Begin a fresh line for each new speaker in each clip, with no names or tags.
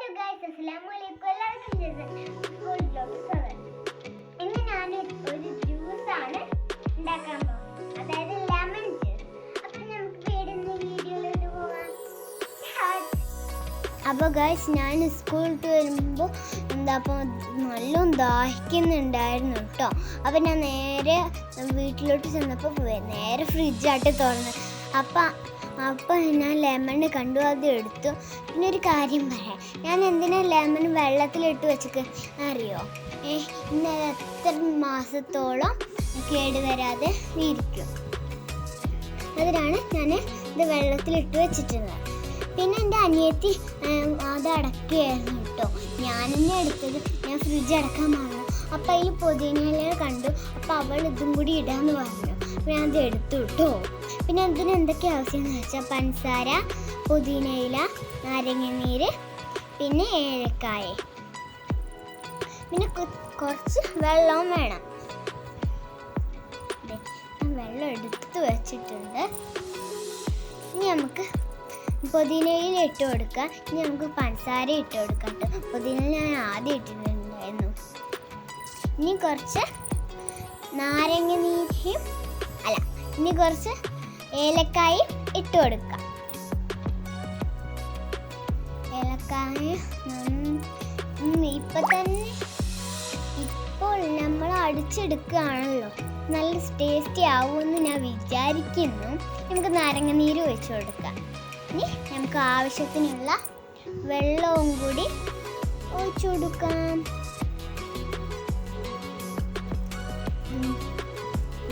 Hello guys, അസ്സലാമു അലൈക്കും. എല്ലാവർക്കും സ്കൂളിലോട്ട് സ്വാഗതം. ഇന്ന് ഞാൻ ഒരു ജ്യൂസാണ് ഉണ്ടാക്കാൻ പോകുന്നത്, അതായത് ലെമൺ ജ്യൂസ്. അപ്പോൾ നമുക്ക് വീഡിയോയിലോട്ട് പോകാം. അപ്പോൾ ഗൈസ്, ഞാൻ സ്കൂളിൽ വരുമ്പോൾ നല്ലോണം ദാഹിക്കുന്നുണ്ടായിരുന്നു കേട്ടോ. അപ്പോൾ ഞാൻ നേരെ വീട്ടിലോട്ട് ചെന്നപ്പോൾ നേരെ ഫ്രിഡ്ജായിട്ട് തുറന്നു. അപ്പം ഞാൻ ലെമൺ കണ്ടു, അത് എടുത്തു. പിന്നെ ഒരു കാര്യം പറയാം, ഞാൻ എന്തിനാ ലെമൺ വെള്ളത്തിലിട്ട് വെച്ചൊക്കെ അറിയോ? ഇന്ന് എത്ര മാസത്തോളം കേടുവരാതെ ഇരിക്കും. അതിനാണ് ഞാൻ ഇത് വെള്ളത്തിലിട്ട് വെച്ചിട്ടുള്ളത്. പിന്നെ എൻ്റെ അനിയത്തി അത് അടക്കുകയായിരുന്നു കേട്ടോ. ഞാനെന്നെ എടുത്തത്, ഞാൻ ഫ്രിഡ്ജ് അടക്കാൻ പറഞ്ഞു. അപ്പം അതിൽ പുതിനയില കണ്ടു. അപ്പം അവൾ ഇതും കൂടി ഇടാമെന്ന് പറഞ്ഞു. അപ്പം ഞാൻ അത് എടുത്തു കേട്ടോ. പിന്നെ ഇതിന് എന്തൊക്കെ ആവശ്യമെന്ന് വെച്ചാൽ പഞ്ചസാര, പുതിനയില, നാരങ്ങനീര്, പിന്നെ ഏലക്കായ, പിന്നെ കുറച്ച് വെള്ളവും വേണം. വെള്ളം എടുത്ത് വെച്ചിട്ടുണ്ട്. ഇനി നമുക്ക് പുതിനയില ഇട്ട് കൊടുക്കാം. ഇനി നമുക്ക് പഞ്ചസാര ഇട്ട് കൊടുക്കാം കേട്ടോ. പുതിനയില ഞാൻ ആദ്യം ഇട്ടിട്ടുണ്ടായിരുന്നു. ഇനി കുറച്ച് നാരങ്ങനീരും ഇനി കുറച്ച് ഏലക്കായ ഇട്ട് കൊടുക്കാം. ഏലക്കായ ഇപ്പോൾ നമ്മൾ അടിച്ചെടുക്കുകയാണല്ലോ, നല്ല ടേസ്റ്റി ആവുമെന്ന് ഞാൻ വിചാരിക്കുന്നു. നമുക്ക് നാരങ്ങനീര് ഒഴിച്ചു കൊടുക്കാം. ഇനി നമുക്ക് ആവശ്യത്തിനുള്ള വെള്ളവും കൂടി ഒഴിച്ചു കൊടുക്കാം.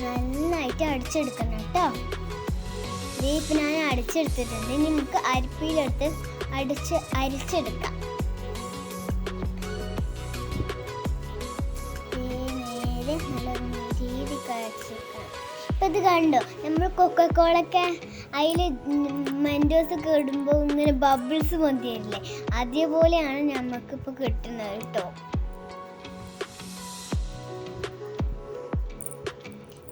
നന്നായിട്ട് അടിച്ചെടുക്കണം കേട്ടോ. ഇപ്പം ഞാൻ അടിച്ചെടുത്തിട്ടുണ്ട്. ഇനി നമുക്ക് അരിപ്പയിലെടുത്ത് അരിച്ചെടുക്കാം. നേരെ നല്ല രീതി കഴിച്ചെടുക്കണം. ഇപ്പം ഇത് കണ്ടോ, നമ്മൾ കൊക്കക്കോളൊക്കെ അതിൽ മെൻറ്റോസൊക്കെ ഇടുമ്പോൾ ഇങ്ങനെ ബബിൾസ് പൊന്തിയില്ലേ, അതേപോലെയാണ് നമുക്കിപ്പോൾ കിട്ടുന്നത് കേട്ടോ.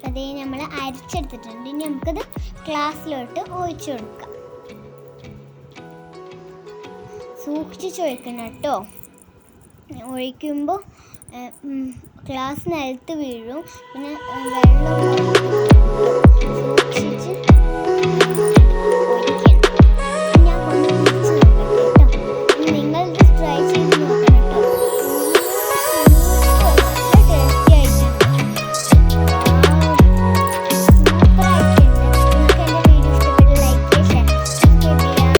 അതേ നമ്മൾ അരിച്ചെടുത്തിട്ടുണ്ട്. ഇനി നമുക്കത് ഗ്ലാസ്സിലോട്ട് ഒഴിച്ചു കൊടുക്കാം. സൂക്ഷിച്ച് ഒഴിക്കണം കേട്ടോ. ഒഴിക്കുമ്പോൾ ഗ്ലാസ് നിലത്ത് വീഴും. പിന്നെ വെള്ളം സൂക്ഷിച്ച്